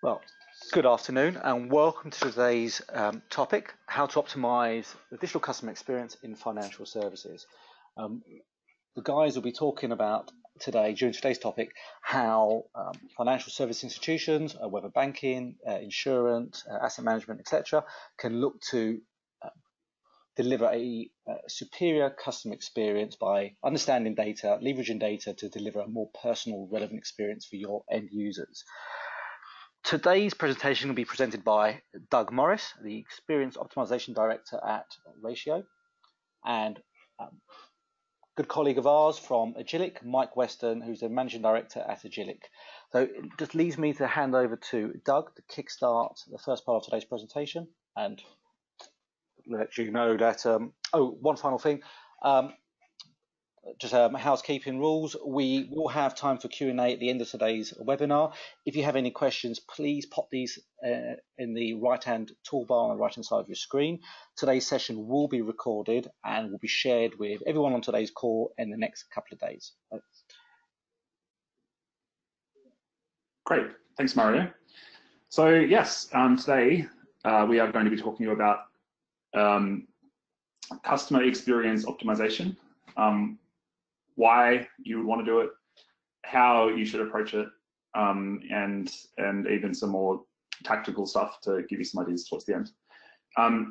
Well, good afternoon and welcome to today's topic, how to optimize the digital customer experience in financial services. Um, the guys will be talking about today, during today's topic, how financial service institutions, whether banking, insurance, asset management, etc., can look to deliver a superior customer experience by understanding data, leveraging data to deliver a more personal, relevant experience for your end users. Today's presentation will be presented by Doug Morris, the Experience Optimization Director at Ratio, and good colleague of ours from Agilic, Mike Weston, who's the Managing Director at Agilic. So it just leaves me to hand over to Doug to kickstart the first part of today's presentation and let you know that, one final thing. Just housekeeping rules. We will have time for Q&A at the end of today's webinar. If you have any questions, please pop these in the right-hand toolbar on the right-hand side of your screen. Today's session will be recorded and will be shared with everyone on today's call in the next couple of days. Great, thanks Mario. So yes, today we are going to be talking about customer experience optimization. Why you would want to do it, how you should approach it, and even some more tactical stuff to give you some ideas towards the end.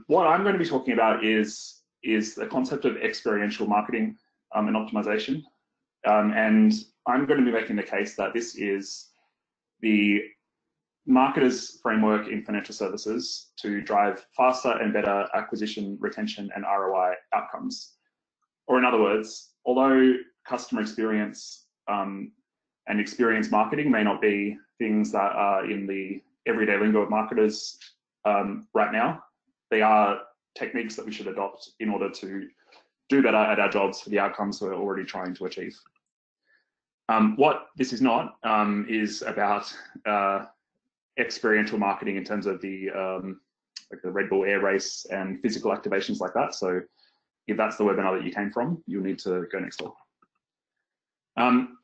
What I'm going to be talking about is the concept of experiential marketing and optimization. And I'm going to be making the case that this is the marketer's framework in financial services to drive faster and better acquisition, retention, and ROI outcomes. Or in other words, although customer experience and experience marketing may not be things that are in the everyday lingo of marketers right now, they are techniques that we should adopt in order to do better at our jobs for the outcomes we're already trying to achieve. What this is not is about experiential marketing in terms of the like the Red Bull Air Race and physical activations like that. So if that's the webinar that you came from, you'll need to go next door.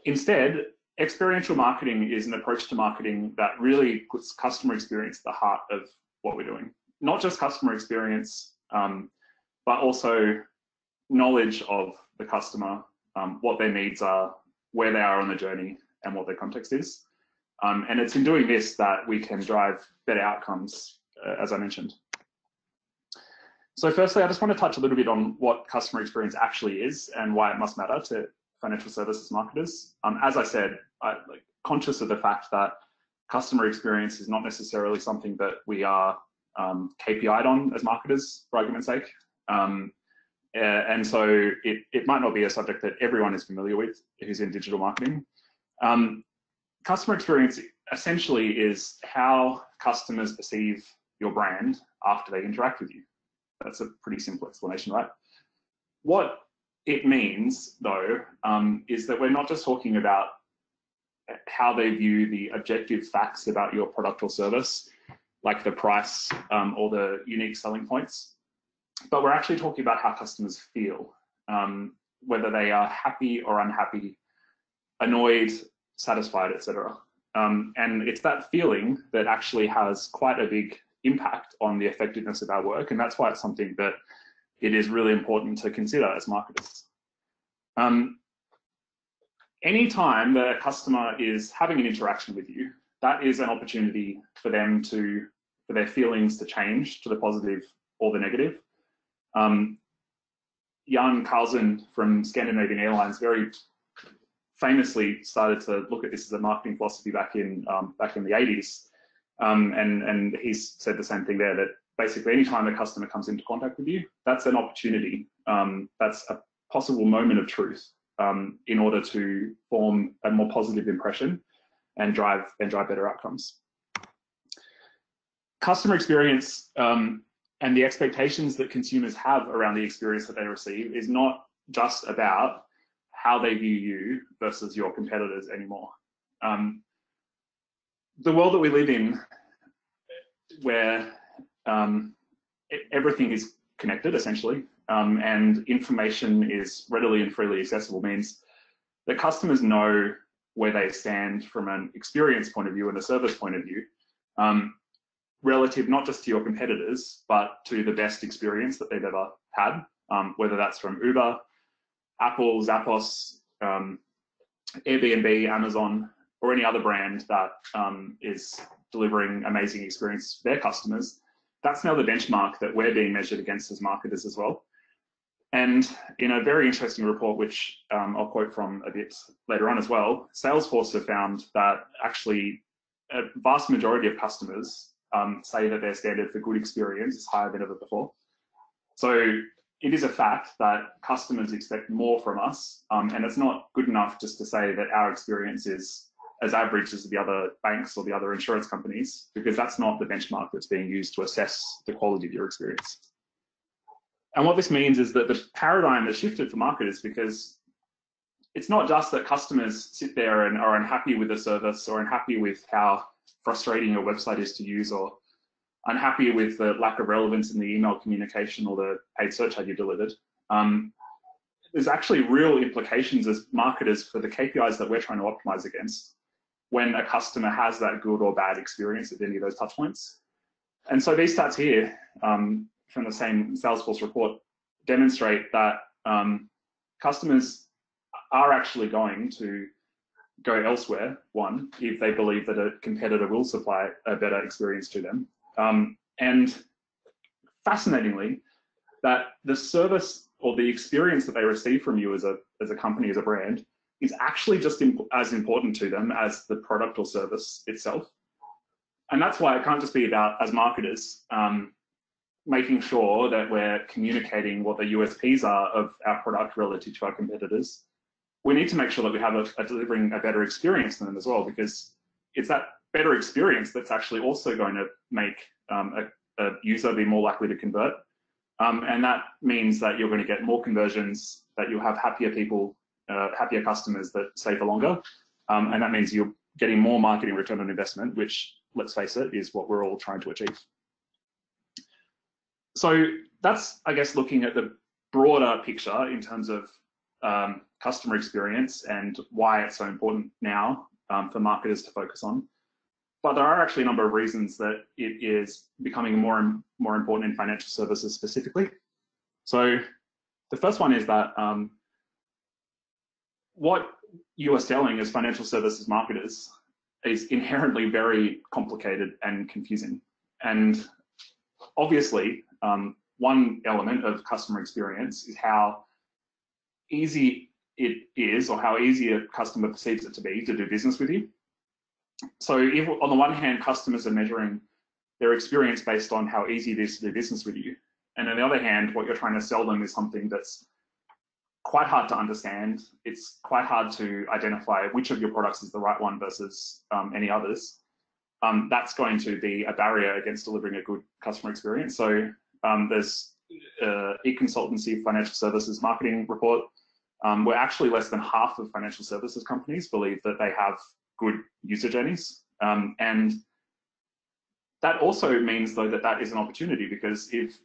Instead, experiential marketing is an approach to marketing that really puts customer experience at the heart of what we're doing. Not just customer experience, but also knowledge of the customer, what their needs are, where they are on the journey, and what their context is. And it's in doing this that we can drive better outcomes, as I mentioned. So firstly, I just want to touch a little bit on what customer experience actually is and why it must matter to financial services marketers. As I said, I'm conscious of the fact that customer experience is not necessarily something that we are KPI'd on as marketers, for argument's sake. And so it might not be a subject that everyone is familiar with who's in digital marketing. Customer experience essentially is how customers perceive your brand after they interact with you. That's a pretty simple explanation, right? What it means, though, is that we're not just talking about how they view the objective facts about your product or service, like the price or the unique selling points, but we're actually talking about how customers feel, whether they are happy or unhappy, annoyed, satisfied, etc. And it's that feeling that actually has quite a big impact on the effectiveness of our work, and that's why it's something that it is really important to consider as marketers. Anytime that a customer is having an interaction with you, that is an opportunity for them for their feelings to change to the positive or the negative. Jan Carlsen from Scandinavian Airlines very famously started to look at this as a marketing philosophy back in the 80s. And he's said the same thing there, that basically anytime a customer comes into contact with you, that's an opportunity. That's a possible moment of truth in order to form a more positive impression and drive better outcomes. Customer experience and the expectations that consumers have around the experience that they receive is not just about how they view you versus your competitors anymore. The world that we live in, where everything is connected essentially, and information is readily and freely accessible, means that customers know where they stand from an experience point of view and a service point of view relative not just to your competitors, but to the best experience that they've ever had, whether that's from Uber, Apple, Zappos, Airbnb, Amazon, or any other brand that is delivering amazing experience to their customers. That's now the benchmark that we're being measured against as marketers as well. And in a very interesting report, which I'll quote from a bit later on as well, Salesforce have found that actually a vast majority of customers say that their standard for good experience is higher than ever before. So it is a fact that customers expect more from us, and it's not good enough just to say that our experience is as average as the other banks or the other insurance companies, because that's not the benchmark that's being used to assess the quality of your experience. And what this means is that the paradigm has shifted for marketers, because it's not just that customers sit there and are unhappy with the service or unhappy with how frustrating your website is to use, or unhappy with the lack of relevance in the email communication or the paid search ad you delivered. There's actually real implications as marketers for the KPIs that we're trying to optimize against when a customer has that good or bad experience at any of those touch points. And so these stats here from the same Salesforce report demonstrate that customers are actually going to go elsewhere, one, if they believe that a competitor will supply a better experience to them. And fascinatingly, that the service or the experience that they receive from you as a company, as a brand, is actually just as important to them as the product or service itself. And that's why it can't just be about, as marketers, making sure that we're communicating what the USPs are of our product relative to our competitors. We need to make sure that we have delivering a better experience than them as well, because it's that better experience that's actually also going to make a user be more likely to convert. And that means that you're going to get more conversions, that you'll have happier people, happier customers that stay for longer. And that means you're getting more marketing return on investment, which, let's face it, is what we're all trying to achieve. So that's, I guess, looking at the broader picture in terms of customer experience and why it's so important now for marketers to focus on. But there are actually a number of reasons that it is becoming more and more important in financial services specifically. So the first one is that what you are selling as financial services marketers is inherently very complicated and confusing. And obviously, one element of customer experience is how easy it is, or how easy a customer perceives it to be to do business with you. So if on the one hand, customers are measuring their experience based on how easy it is to do business with you, and on the other hand, what you're trying to sell them is something that's quite hard to understand. It's quite hard to identify which of your products is the right one versus any others. That's going to be a barrier against delivering a good customer experience. So there's e-consultancy financial services marketing report, where actually less than half of financial services companies believe that they have good user journeys. And that also means, though, that is an opportunity, because if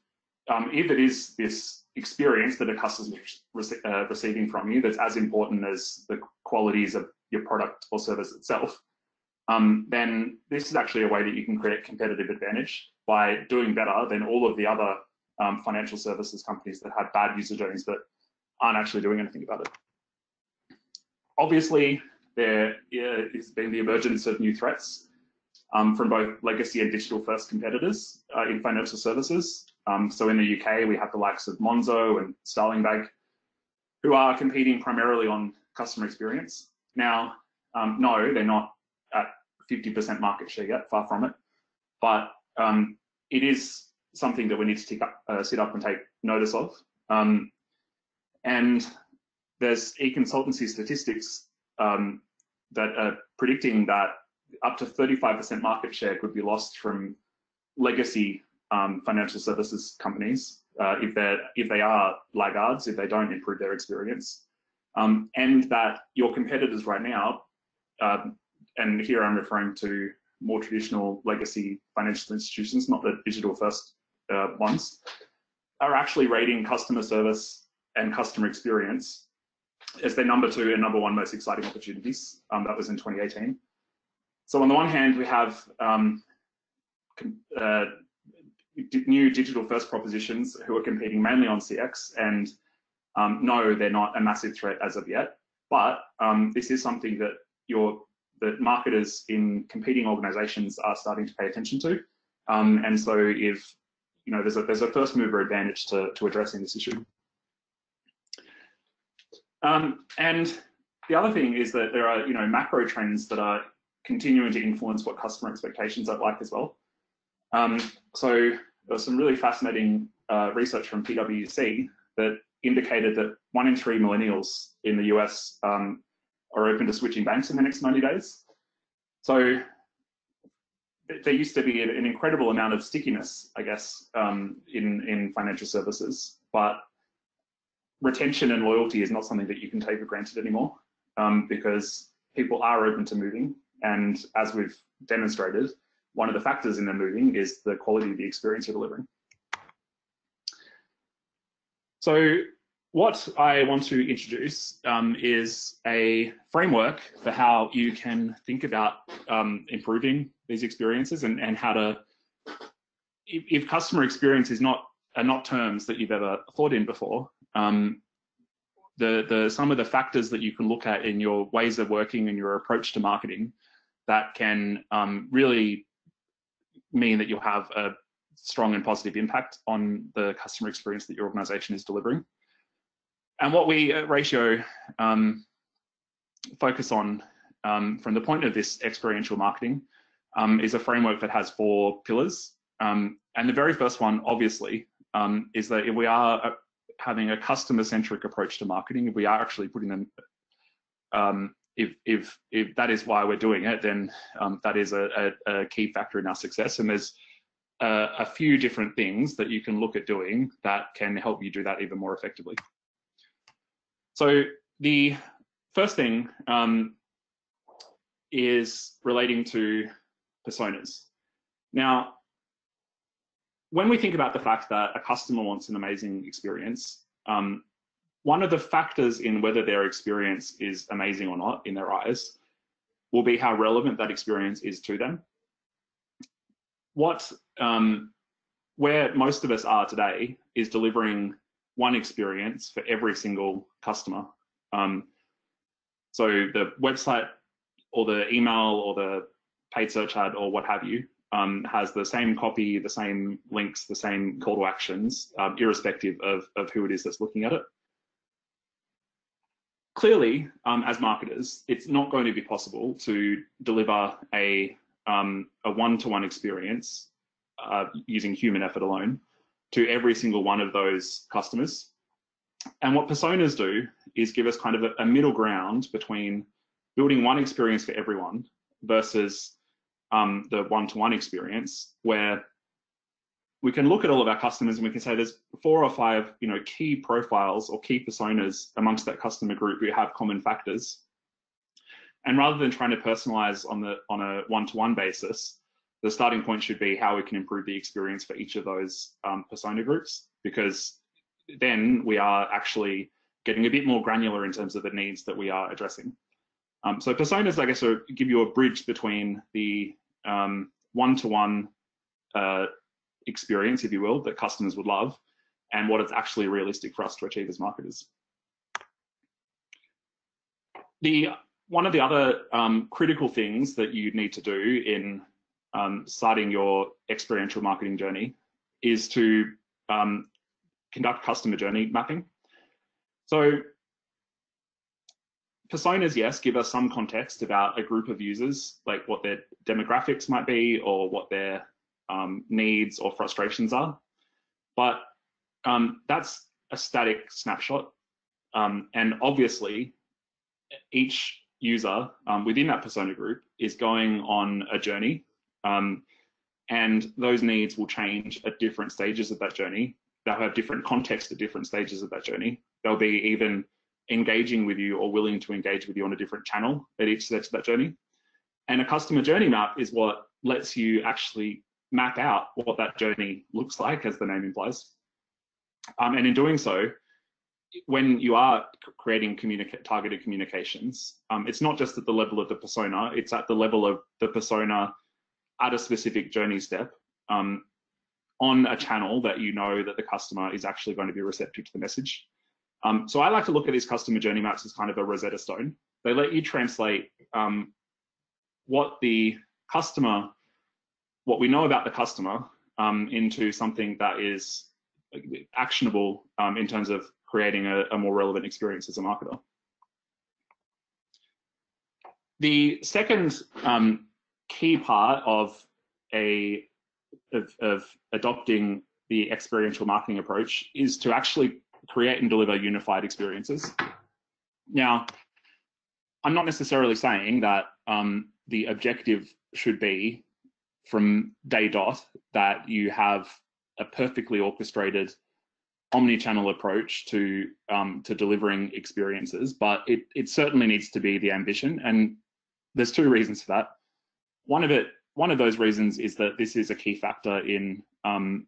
it is this experience that a customer is receiving from you that's as important as the qualities of your product or service itself, then this is actually a way that you can create competitive advantage by doing better than all of the other financial services companies that have bad user journeys that aren't actually doing anything about it. Obviously, there has been the emergence of new threats from both legacy and digital-first competitors in financial services. So in the UK, we have the likes of Monzo and Starling Bank, who are competing primarily on customer experience. Now, no, they're not at 50% market share yet, far from it, but it is something that we need to sit up and take notice of. And there's e-consultancy statistics that are predicting that up to 35% market share could be lost from legacy financial services companies if they are laggards, if they don't improve their experience, and that your competitors right now, and here I'm referring to more traditional legacy financial institutions, not the digital first ones, are actually rating customer service and customer experience as their number 2 and number 1 most exciting opportunities. That was in 2018. So on the one hand, we have new digital first propositions who are competing mainly on CX, and no, they're not a massive threat as of yet. But this is something that that marketers in competing organizations are starting to pay attention to. And so if, there's a first mover advantage to addressing this issue. And the other thing is that there are, macro trends that are continuing to influence what customer expectations are like as well. So there's some really fascinating research from PwC that indicated that 1 in 3 millennials in the US are open to switching banks in the next 90 days. So there used to be an incredible amount of stickiness, I guess, in financial services, but retention and loyalty is not something that you can take for granted anymore, because people are open to moving. And as we've demonstrated, one of the factors in them moving is the quality of the experience you're delivering. So what I want to introduce is a framework for how you can think about improving these experiences, and how to, if customer experience are not terms that you've ever thought in before, some of the factors that you can look at in your ways of working and your approach to marketing that can really mean that you'll have a strong and positive impact on the customer experience that your organization is delivering. And what we at Ratio focus on from the point of this experiential marketing is a framework that has 4 pillars. And the very first one, obviously, is that if we are having a customer-centric approach to marketing, if we are actually putting them, if that is why we're doing it, then that is a key factor in our success. And there's a few different things that you can look at doing that can help you do that even more effectively. So the first thing is relating to personas. Now, when we think about the fact that a customer wants an amazing experience, one of the factors in whether their experience is amazing or not in their eyes will be how relevant that experience is to them. Where most of us are today is delivering one experience for every single customer. So the website or the email or the paid search ad or what have you has the same copy, the same links, the same call to actions, irrespective of who it is that's looking at it. Clearly, as marketers, it's not going to be possible to deliver a one-to-one experience using human effort alone to every single one of those customers. And what personas do is give us kind of a middle ground between building one experience for everyone versus the one-to-one experience, where we can look at all of our customers and we can say there's 4 or 5, key profiles or key personas amongst that customer group who have common factors. And rather than trying to personalize on a one-to-one basis, the starting point should be how we can improve the experience for each of those persona groups, because then we are actually getting a bit more granular in terms of the needs that we are addressing. So personas, I guess, give you a bridge between the one-to-one experience, if you will, that customers would love, and what it's actually realistic for us to achieve as marketers. One of the other critical things that you need to do in starting your experiential marketing journey is to conduct customer journey mapping. So personas, yes, give us some context about a group of users, like what their demographics might be or what their needs or frustrations are. But that's a static snapshot. And obviously, each user within that persona group is going on a journey, and those needs will change at different stages of that journey. They'll have different context at different stages of that journey. They'll be even engaging with you or willing to engage with you on a different channel at each stage of that journey. And a customer journey map is what lets you actually map out what that journey looks like, as the name implies. And in doing so, when you are creating targeted communications, it's not just at the level of the persona, it's at the level of the persona at a specific journey step, on a channel that you know that the customer is actually going to be receptive to the message. So I like to look at these customer journey maps as kind of a Rosetta Stone. They let you translate what we know about the customer into something that is actionable in terms of creating a more relevant experience as a marketer. The second key part of adopting the experiential marketing approach is to actually create and deliver unified experiences. Now, I'm not necessarily saying that the objective should be from day dot that you have a perfectly orchestrated omni-channel approach to delivering experiences, but it certainly needs to be the ambition, and there's two reasons for that. One of those reasons is that this is a key factor in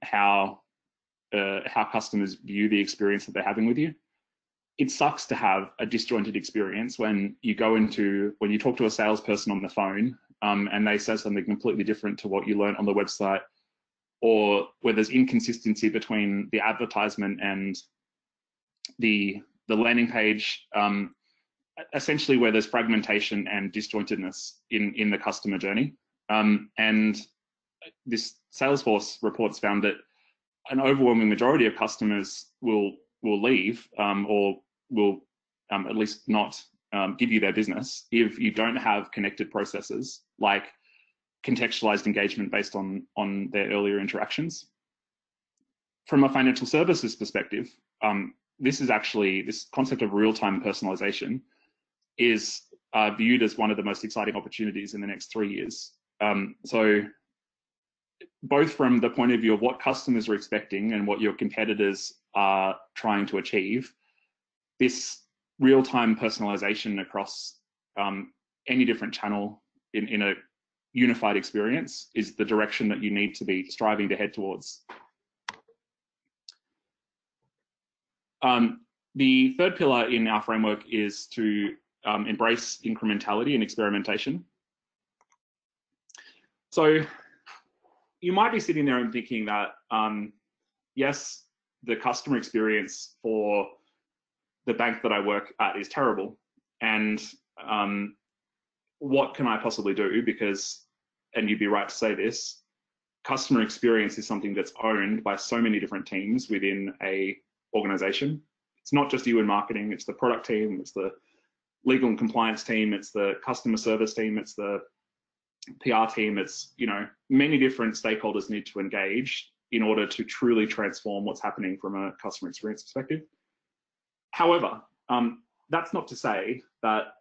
how customers view the experience that they're having with you. It sucks to have a disjointed experience when you talk to a salesperson on the phone and they say something completely different to what you learned on the website, or where there's inconsistency between the advertisement and the landing page, essentially where there's fragmentation and disjointedness in the customer journey. And this Salesforce reports found that an overwhelming majority of customers will leave or will at least not give you their business if you don't have connected processes like contextualized engagement based on their earlier interactions. From a financial services perspective, this concept of real-time personalization is viewed as one of the most exciting opportunities in the next 3 years. So both from the point of view of what customers are expecting and what your competitors are trying to achieve, this real-time personalization across any different channel in a unified experience is the direction that you need to be striving to head towards. The third pillar in our framework is to embrace incrementality and experimentation. So you might be sitting there and thinking that, yes, the customer experience for the bank that I work at is terrible. And what can I possibly do? Because, and you'd be right to say this, customer experience is something that's owned by so many different teams within a organization. It's not just you in marketing, it's the product team, it's the legal and compliance team, it's the customer service team, it's the PR team, it's, many different stakeholders need to engage in order to truly transform what's happening from a customer experience perspective. However, that's not to say that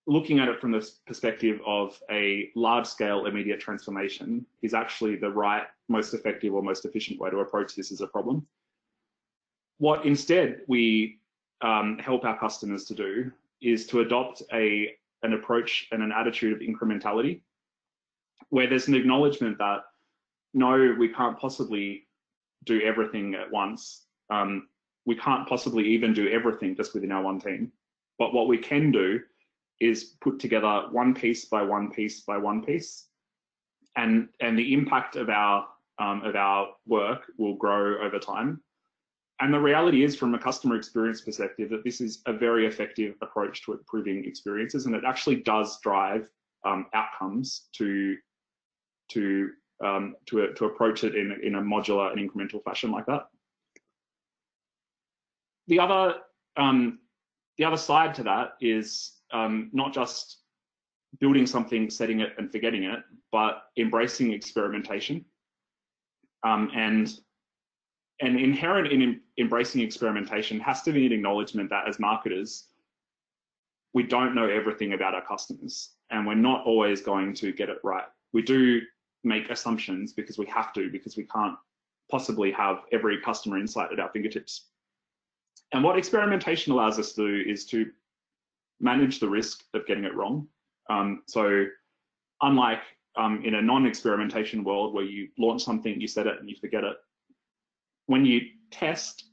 looking at it from the perspective of a large-scale immediate transformation is actually the right, most effective or most efficient way to approach this as a problem. What instead we help our customers to do is to adopt an approach and an attitude of incrementality, where there's an acknowledgement that, no, we can't possibly do everything at once. We can't possibly even do everything just within our one team. But what we can do is put together one piece by one piece by one piece, and the impact of our work will grow over time. And the reality is, from a customer experience perspective, that this is a very effective approach to improving experiences, and it actually does drive outcomes to approach it in a modular and incremental fashion like that. The other side to that is not just building something, setting it and forgetting it, but embracing experimentation. And inherent in embracing experimentation has to be an acknowledgement that as marketers, we don't know everything about our customers, and we're not always going to get it right. We do make assumptions because we have to, because we can't possibly have every customer insight at our fingertips. And what experimentation allows us to do is to manage the risk of getting it wrong. So unlike in a non-experimentation world where you launch something, you set it and you forget it, when you test,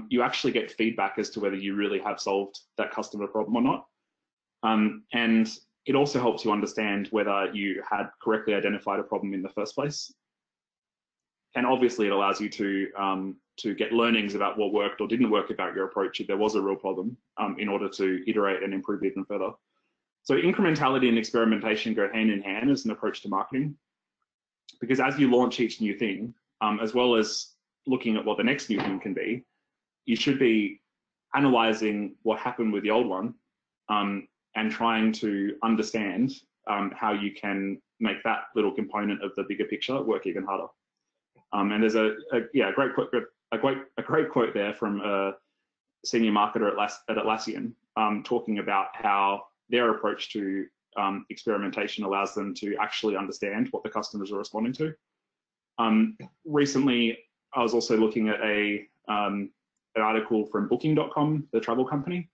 you actually get feedback as to whether you really have solved that customer problem or not. And it also helps you understand whether you had correctly identified a problem in the first place. and obviously it allows you to get learnings about what worked or didn't work about your approach if there was a real problem, in order to iterate and improve even further. So incrementality and experimentation go hand in hand as an approach to marketing, because as you launch each new thing, as well as looking at what the next new thing can be, you should be analyzing what happened with the old one, and trying to understand how you can make that little component of the bigger picture work even harder. And there's a great quote there from a senior marketer at Atlassian, talking about how their approach to experimentation allows them to actually understand what the customers are responding to. Recently, I was also looking at an article from Booking.com, the travel company.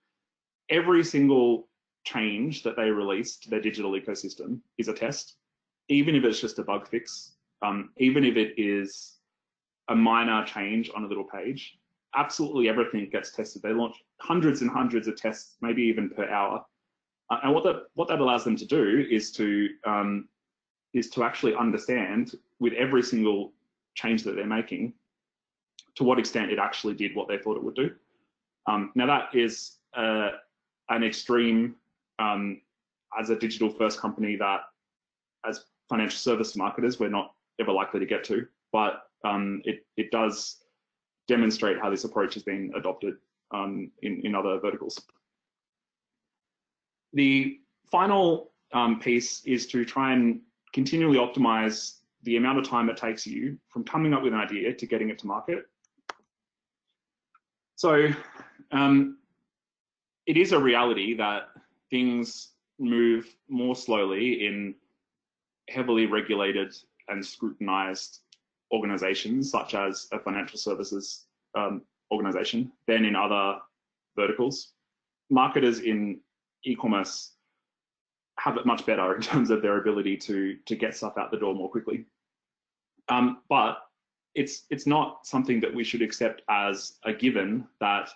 Every single change that they release to their digital ecosystem is a test, even if it's just a bug fix, even if it is a minor change on a little page. Absolutely everything gets tested. They launch hundreds and hundreds of tests, maybe even per hour. And what that allows them to do is to actually understand with every single change that they're making to what extent it actually did what they thought it would do. Now that is an extreme as a digital first company that as financial service marketers we're not ever likely to get to, but it does demonstrate how this approach has been adopted in other verticals. The final piece is to try and continually optimize the amount of time it takes you from coming up with an idea to getting it to market. So it is a reality that things move more slowly in heavily regulated and scrutinized organizations such as a financial services organization than in other verticals. Marketers in e-commerce have it much better in terms of their ability to get stuff out the door more quickly. But it's not something that we should accept as a given that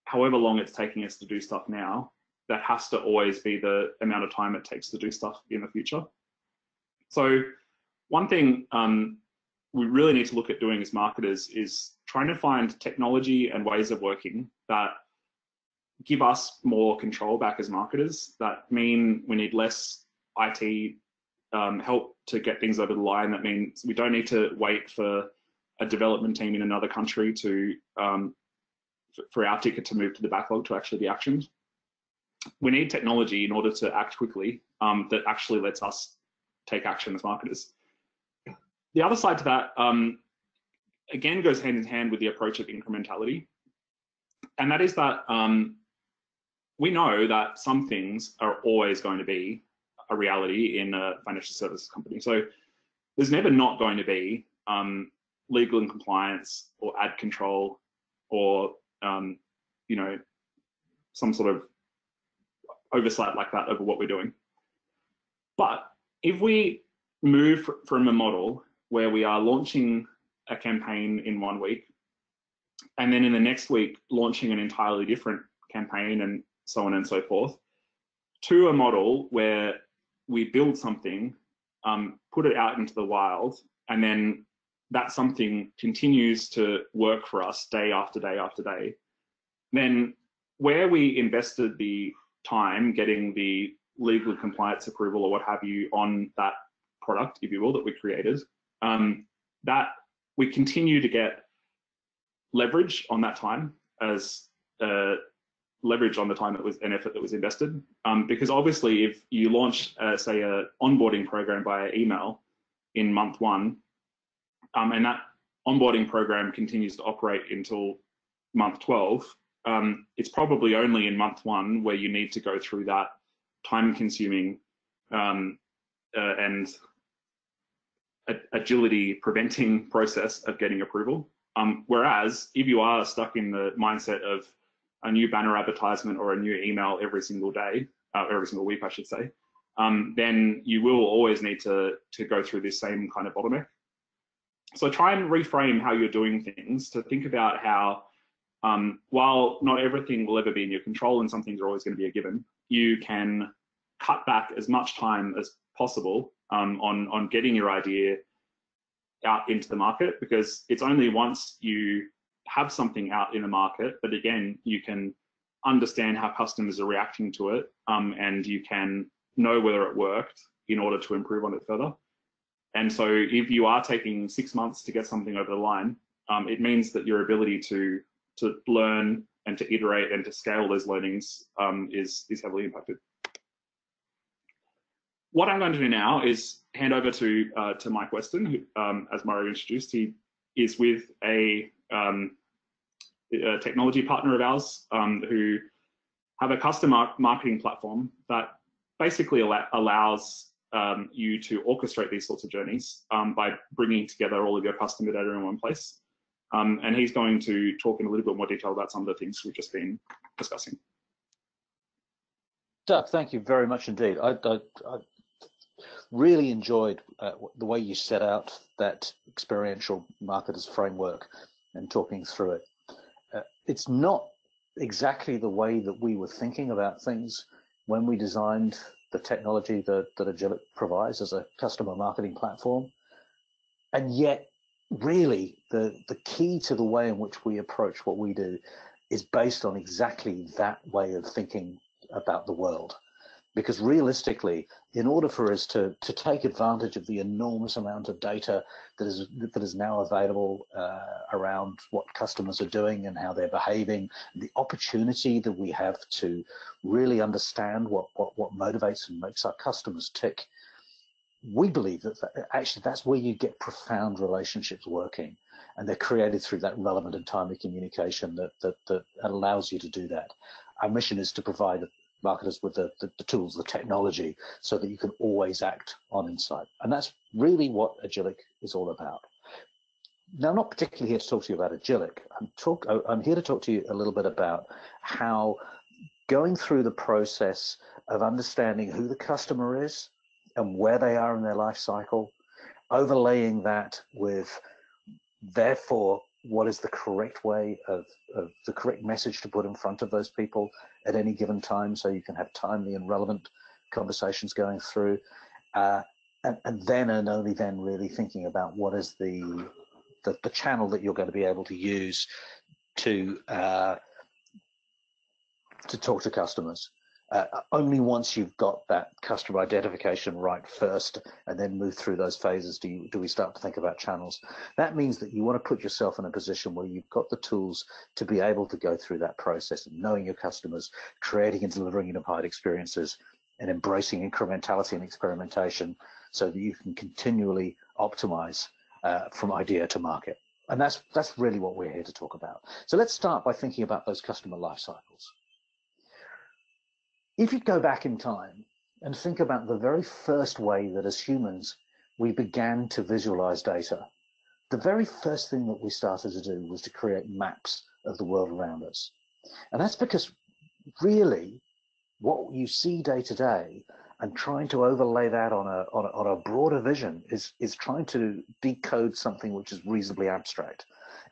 however long it's taking us to do stuff now, that has to always be the amount of time it takes to do stuff in the future. So one thing we really need to look at doing as marketers is trying to find technology and ways of working that give us more control back as marketers, that mean we need less IT help to get things over the line. That means we don't need to wait for a development team in another country to for our ticket to move to the backlog to actually be actioned. We need technology in order to act quickly that actually lets us take action as marketers. The other side to that, again, goes hand in hand with the approach of incrementality. And that is that we know that some things are always going to be a reality in a financial services company. So there's never not going to be legal and compliance or ad control or you know, some sort of oversight like that over what we're doing. But if we move from a model where we are launching a campaign in 1 week, and then in the next week launching an entirely different campaign and so on and so forth, to a model where we build something, put it out into the wild, and then that something continues to work for us day after day after day, then where we invested the time getting the legal compliance approval or what have you on that product, if you will, that we created, that we continue to get leverage on that time as leverage on the time that was an effort that was invested. Because obviously if you launch, say, an onboarding program via email in month 1, and that onboarding program continues to operate until month 12, it's probably only in month 1 where you need to go through that time-consuming and agility preventing process of getting approval. Whereas if you are stuck in the mindset of a new banner advertisement or a new email every single day, every single week, I should say, then you will always need to go through this same kind of bottleneck. So try and reframe how you're doing things to think about how, while not everything will ever be in your control and some things are always going to be a given, you can cut back as much time as possible on getting your idea out into the market, because it's only once you have something out in the market that, again, you can understand how customers are reacting to it, and you can know whether it worked in order to improve on it further. And so if you are taking 6 months to get something over the line, it means that your ability to learn and to iterate and to scale those learnings is heavily impacted. What I'm going to do now is hand over to Mike Weston, who, as Mario introduced, he is with a technology partner of ours who have a custom marketing platform that basically allows you to orchestrate these sorts of journeys by bringing together all of your customer data in one place. And he's going to talk in a little bit more detail about some of the things we've just been discussing. Doug, thank you very much indeed. I really enjoyed the way you set out that experiential marketers framework and talking through it. It's not exactly the way that we were thinking about things when we designed the technology that Agilic provides as a customer marketing platform. And yet, really, the key to the way in which we approach what we do is based on exactly that way of thinking about the world. Because realistically, in order for us to take advantage of the enormous amount of data that is now available around what customers are doing and how they're behaving, the opportunity that we have to really understand what motivates and makes our customers tick, we believe that actually that's where you get profound relationships working, and they're created through that relevant and timely communication that allows you to do that. Our mission is to provide marketers with the tools, the technology, so that you can always act on insight. And that's really what Agilic is all about. Now, I'm not particularly here to talk to you about Agilic. I'm here to talk to you a little bit about how going through the process of understanding who the customer is and where they are in their life cycle, overlaying that with, therefore, what is the correct way of the correct message to put in front of those people at any given time, so you can have timely and relevant conversations going through, and then and only then really thinking about what is the channel that you're going to be able to use to talk to customers. Only once you've got that customer identification right first, and then move through those phases, do we start to think about channels. That means that you want to put yourself in a position where you've got the tools to be able to go through that process of knowing your customers, creating and delivering unified experiences, and embracing incrementality and experimentation, so that you can continually optimize from idea to market. And that's really what we're here to talk about. So let's start by thinking about those customer life cycles. If you go back in time and think about the very first way that as humans we began to visualize data, the very first thing that we started to do was to create maps of the world around us. And that's because really what you see day to day and trying to overlay that on a broader vision is trying to decode something which is reasonably abstract.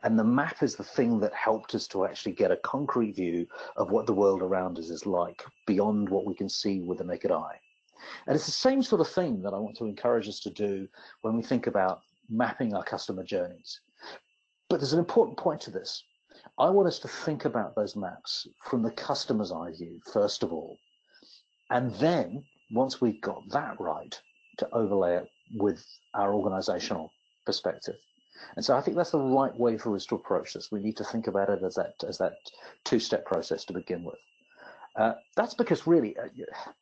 And the map is the thing that helped us to actually get a concrete view of what the world around us is like, beyond what we can see with the naked eye. And it's the same sort of thing that I want to encourage us to do when we think about mapping our customer journeys. But there's an important point to this. I want us to think about those maps from the customer's eye view, first of all. And then, once we've got that right, to overlay it with our organizational perspective. And so I think that's the right way for us to approach this. We need to think about it as that two-step process to begin with. That's because really,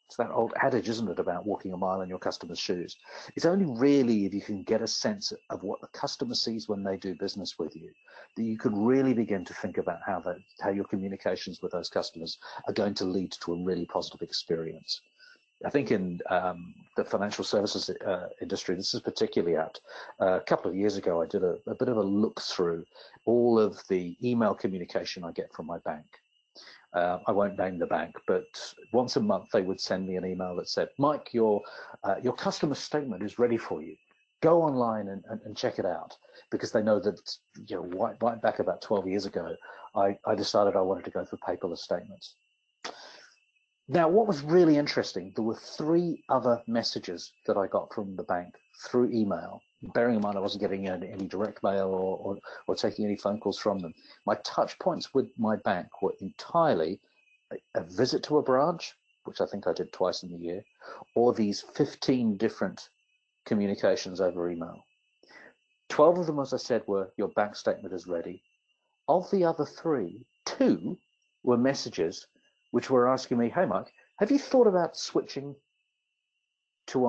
it's that old adage, isn't it, about walking a mile in your customer's shoes. It's only really if you can get a sense of what the customer sees when they do business with you, that you can really begin to think about how your communications with those customers are going to lead to a really positive experience. I think in the financial services industry, this is particularly apt. A couple of years ago, I did a bit of a look through all of the email communication I get from my bank. I won't name the bank, but once a month they would send me an email that said, "Mike, your customer statement is ready for you. Go online and check it out," because they know that, right back about 12 years ago, I decided I wanted to go for paperless statements. Now, what was really interesting, there were 3 other messages that I got from the bank through email bearing in mind I wasn't getting any direct mail or taking any phone calls from them. My touch points with my bank were entirely a visit to a branch, which I think I did twice in the year, or these 15 different communications over email. 12 of them, as I said, were your bank statement is ready. Of the other 3, 2 were messages which were asking me, hey, Mike, have you thought about switching to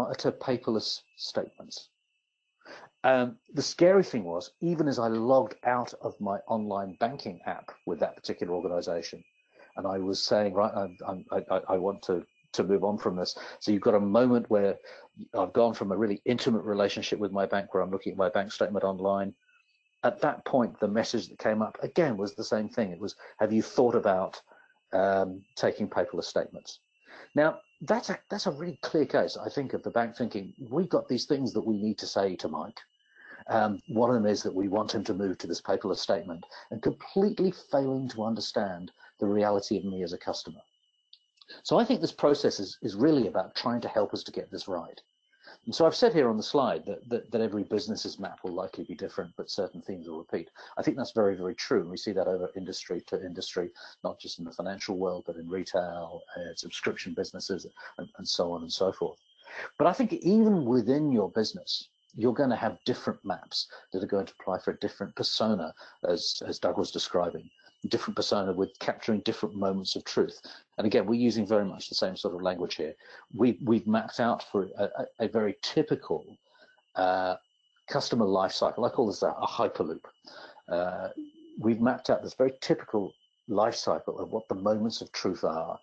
paperless statements? The scary thing was, even as I logged out of my online banking app with that particular organization, and I was saying, right, I want to move on from this. So you've got a moment where I've gone from a really intimate relationship with my bank where I'm looking at my bank statement online. At that point, the message that came up again was the same thing. It was, have you thought about taking paperless statements? Now, that's a really clear case, I think, of the bank thinking, we've got these things that we need to say to Mike. One of them is that we want him to move to this paperless statement, and completely failing to understand the reality of me as a customer. So I think this process is really about trying to help us to get this right. And so I've said here on the slide that every business's map will likely be different, but certain themes will repeat. I think that's very, very true. And we see that over industry to industry, not just in the financial world, but in retail, subscription businesses, and so on and so forth. But I think even within your business, you're going to have different maps that are going to apply for a different persona, as Doug was describing. Different persona with capturing different moments of truth. And again, we're using very much the same sort of language here. We've mapped out for a very typical customer life cycle. I call this a hyperloop. We've mapped out this very typical life cycle of what the moments of truth are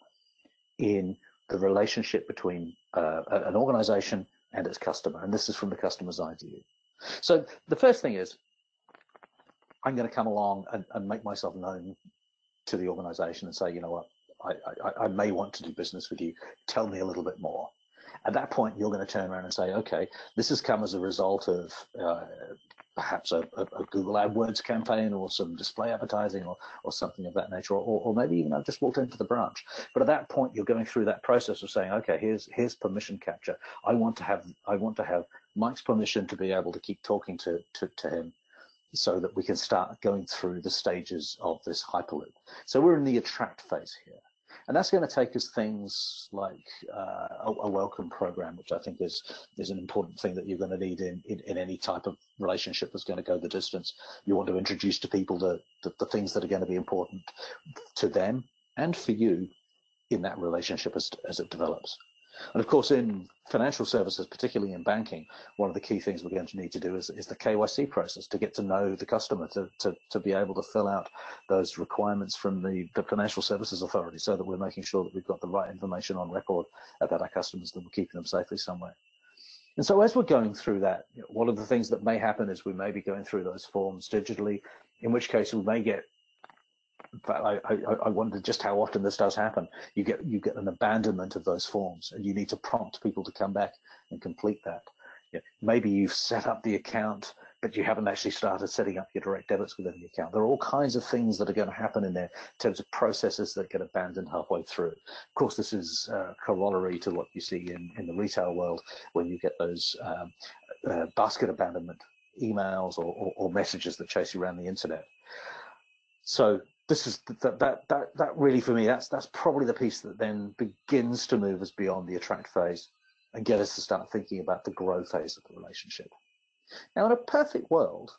in the relationship between an organization and its customer. And this is from the customer's eye view. So the first thing is, I'm going to come along and make myself known to the organization and say, you know what, I may want to do business with you. Tell me a little bit more. At that point, you're going to turn around and say, okay, this has come as a result of perhaps a Google AdWords campaign or some display advertising or something of that nature, or maybe even I've just walked into the branch. But at that point, you're going through that process of saying, okay, here's permission capture. I want to have Mike's permission to be able to keep talking to him, so that we can start going through the stages of this hyperloop. So we're in the attract phase here. And that's going to take us things like a welcome program, which I think is an important thing that you're going to need in any type of relationship that's going to go the distance. You want to introduce to people the things that are going to be important to them and for you in that relationship as it develops. And of course, in financial services, particularly in banking, one of the key things we're going to need to do is the KYC process, to get to know the customer, to be able to fill out those requirements from the Financial Services Authority, so that we're making sure that we've got the right information on record about our customers, that we're keeping them safely somewhere. And so as we're going through that, one of the things that may happen is we may be going through those forms digitally, in which case we may get, in fact, I wonder just how often this does happen. You get an abandonment of those forms, and you need to prompt people to come back and complete that. Maybe you've set up the account, but you haven't actually started setting up your direct debits within the account. There are all kinds of things that are going to happen in there in terms of processes that get abandoned halfway through. Of course, this is corollary to what you see in the retail world, when you get those basket abandonment emails or messages that chase you around the internet. So this is that really, for me, that's probably the piece that then begins to move us beyond the attract phase and get us to start thinking about the grow phase of the relationship. Now, in a perfect world,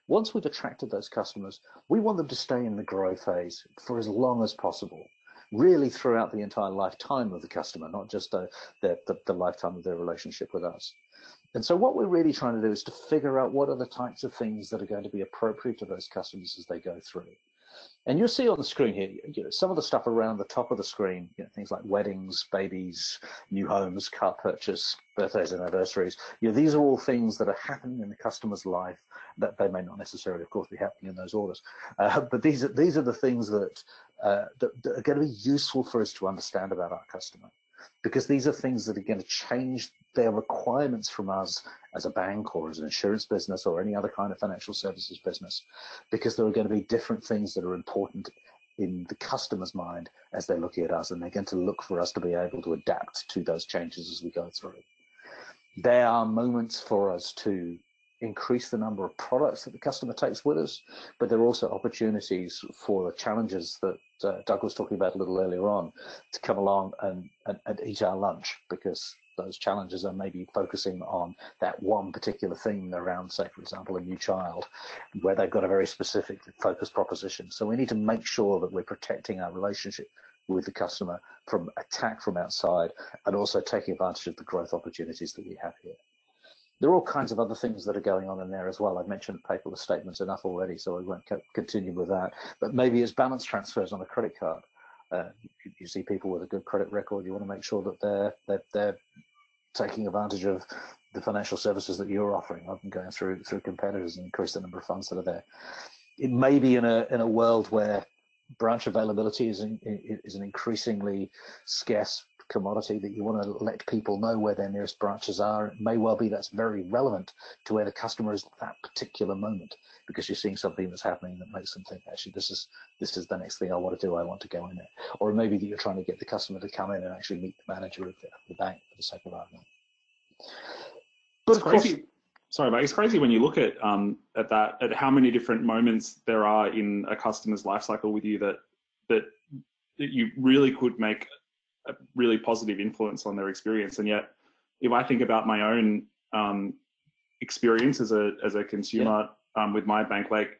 once we've attracted those customers, we want them to stay in the grow phase for as long as possible, really throughout the entire lifetime of the customer, not just the lifetime of their relationship with us. And so what we're really trying to do is to figure out what are the types of things that are going to be appropriate to those customers as they go through. And you'll see on the screen here, some of the stuff around the top of the screen, things like weddings, babies, new homes, car purchase, birthdays and anniversaries. these are all things that are happening in the customer's life, that they may not necessarily, of course, be happening in those orders. But these are the things that are going to be useful for us to understand about our customer, because these are things that are going to change their requirements from us as a bank or as an insurance business or any other kind of financial services business, because there are going to be different things that are important in the customer's mind as they're looking at us, and they're going to look for us to be able to adapt to those changes as we go through. There are moments for us to increase the number of products that the customer takes with us, but there are also opportunities for the challenges that Doug was talking about a little earlier on to come along and eat our lunch, because those challenges are maybe focusing on that one particular thing around, say, for example, a new child, where they've got a very specific focused proposition. So we need to make sure that we're protecting our relationship with the customer from attack from outside, and also taking advantage of the growth opportunities that we have here. There are all kinds of other things that are going on in there as well. I've mentioned paperless statements enough already, so I won't continue with that. But maybe it's balance transfers on a credit card. You see people with a good credit record, you want to make sure that they're taking advantage of the financial services that you're offering, rather than going through competitors and increase the number of funds that are there. It may be in a world where branch availability is an increasingly scarce commodity, that you want to let people know where their nearest branches are. It may well be that's very relevant to where the customer is at that particular moment, because you're seeing something that's happening that makes them think, actually, this is the next thing I want to do. I want to go in there. Or maybe that you're trying to get the customer to come in and actually meet the manager of the bank, for the sake of argument. But it's crazy. Sorry, mate. It's crazy when you look at how many different moments there are in a customer's life cycle with you that you really could make a really positive influence on their experience. And yet, if I think about my own experience as a consumer with my bank, like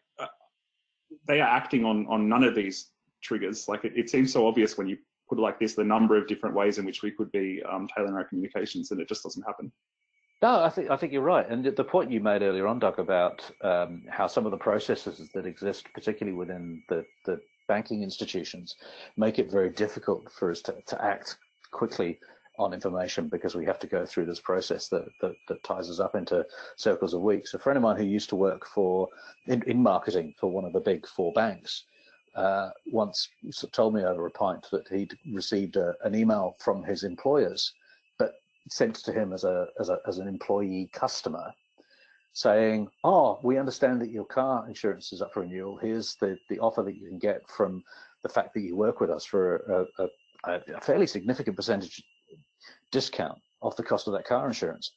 they are acting on none of these triggers. Like it seems so obvious when you put it like this, the number of different ways in which we could be tailoring our communications, and it just doesn't happen. No, I think you're right. And the point you made earlier on, Doug, about how some of the processes that exist, particularly within the banking institutions, make it very difficult for us to act quickly on information, because we have to go through this process that ties us up into circles of weeks. A friend of mine who used to work in marketing for one of the big four banks once told me over a pint that he'd received an email from his employers, but sent to him as an employee customer, saying, "Oh, we understand that your car insurance is up for renewal. Here's the offer that you can get from the fact that you work with us for a fairly significant percentage discount off the cost of that car insurance."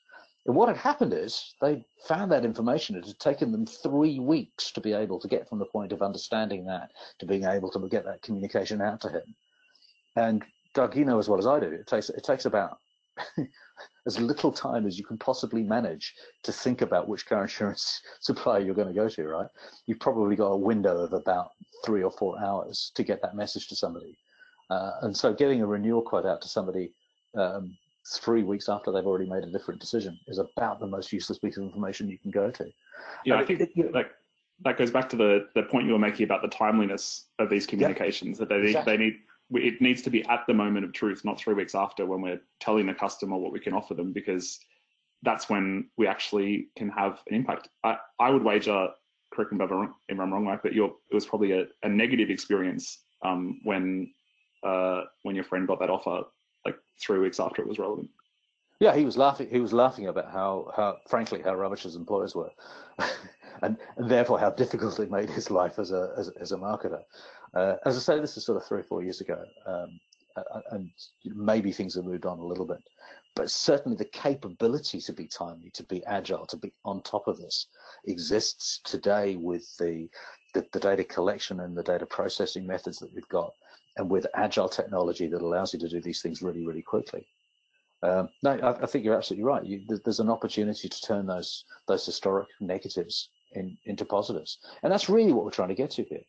And what had happened is they found that information. It had taken them 3 weeks to be able to get from the point of understanding that to being able to get that communication out to him. And Doug, you know as well as I do, it takes about as little time as you can possibly manage to think about which car insurance supplier you're going to go to, right? You've probably got a window of about 3 or 4 hours to get that message to somebody. And so getting a renewal quote out to somebody 3 weeks after they've already made a different decision is about the most useless piece of information you can go to. Yeah, I think that goes back to the point you were making about the timeliness of these communications, that it needs to be at the moment of truth, not 3 weeks after, when we're telling the customer what we can offer them, because that's when we actually can have an impact. I would wager, correct me if I'm wrong, Mike, but it was probably a negative experience when your friend got that offer like 3 weeks after it was relevant. Yeah, he was laughing. He was laughing about how frankly, how rubbish his employers were, and therefore how difficult it made his life as a marketer. As I say, this is sort of 3 or 4 years ago, and maybe things have moved on a little bit, but certainly the capability to be timely, to be agile, to be on top of this exists today with the data collection and the data processing methods that we've got, and with agile technology that allows you to do these things really, really quickly. No, I think you're absolutely right. There's an opportunity to turn those historic negatives into positives, and that's really what we're trying to get to here.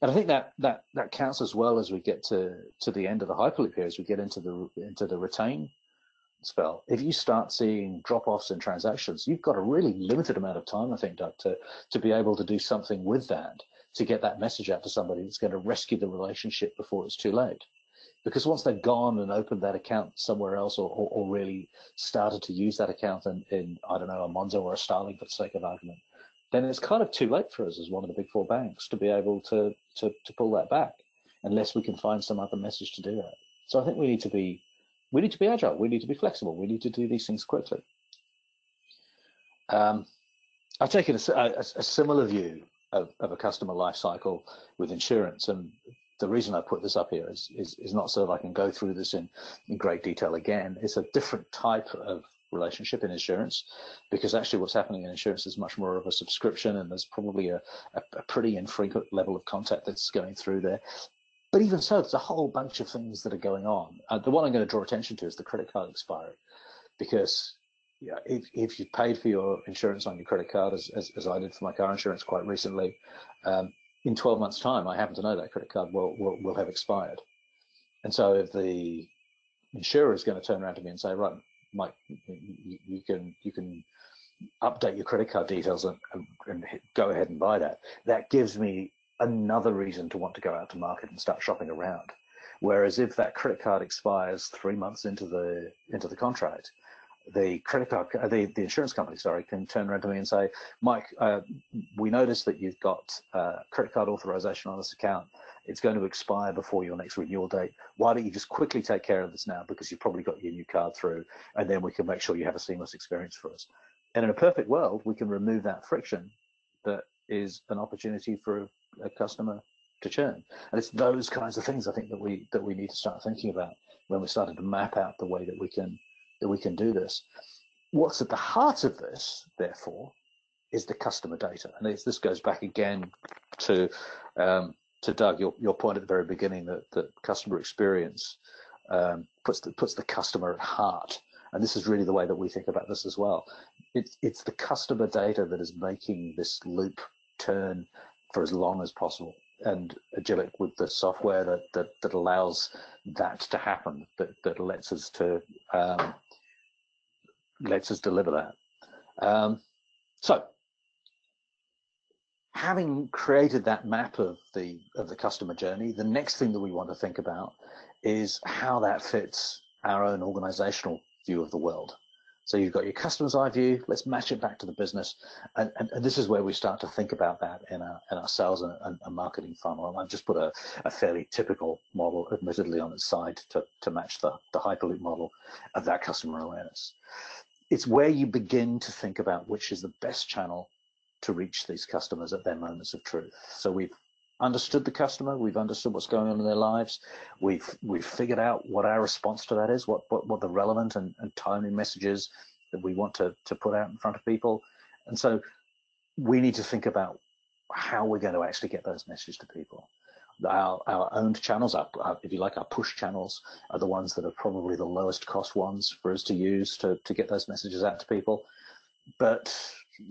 And I think that counts as well as we get to the end of the Hyperloop here, as we get into the retain spell. If you start seeing drop-offs in transactions, you've got a really limited amount of time, I think, Doug, to be able to do something with that, to get that message out to somebody that's going to rescue the relationship before it's too late. Because once they've gone and opened that account somewhere else, or really started to use that account in I don't know, a Monzo or a Starling for the sake of argument, then it's kind of too late for us as one of the big four banks to be able to pull that back, unless we can find some other message to do that. So I think we need to be agile. We need to be flexible. We need to do these things quickly. I've taken a similar view of a customer life cycle with insurance, and the reason I put this up here is not so that I can go through this in great detail again. It's a different type of relationship in insurance, because actually what's happening in insurance is much more of a subscription, and there's probably a pretty infrequent level of contact that's going through there. But even so, there's a whole bunch of things that are going on. The one I'm going to draw attention to is the credit card expiry, because if you paid for your insurance on your credit card, as I did for my car insurance quite recently, in 12 months' time, I happen to know that credit card will have expired. And so if the insurer is going to turn around to me and say, right, Mike, you can update your credit card details and go ahead and buy that, that gives me another reason to want to go out to market and start shopping around. Whereas if that credit card expires 3 months into the contract, the insurance company, can turn around to me and say, Mike, we noticed that you've got credit card authorization on this account. It's going to expire before your next renewal date. Why don't you just quickly take care of this now, because you've probably got your new card through, and then we can make sure you have a seamless experience for us. And in a perfect world, we can remove that friction that is an opportunity for a customer to churn. And it's those kinds of things I think that we need to start thinking about when we're starting to map out the way that we can do this. What's at the heart of this, therefore, is the customer data. And this goes back again to Doug, your point at the very beginning that customer experience puts the customer at heart. And this is really the way that we think about this as well. It's the customer data that is making this loop turn for as long as possible. And Agilic, with the software that allows that to happen, that lets us deliver that. So, having created that map of the customer journey, the next thing that we want to think about is how that fits our own organizational view of the world. So you've got your customer's eye view. Let's match it back to the business, and this is where we start to think about that in our sales and marketing funnel. And I've just put a fairly typical model, admittedly, on its side to match the Hyperloop model of that customer awareness. It's where you begin to think about which is the best channel to reach these customers at their moments of truth. So we've understood the customer, we've understood what's going on in their lives, we've figured out what our response to that is, what the relevant and timely messages that we want to put out in front of people. And so we need to think about how we're going to actually get those messages to people. Our owned channels, if you like, our push channels are the ones that are probably the lowest cost ones for us to use to get those messages out to people. But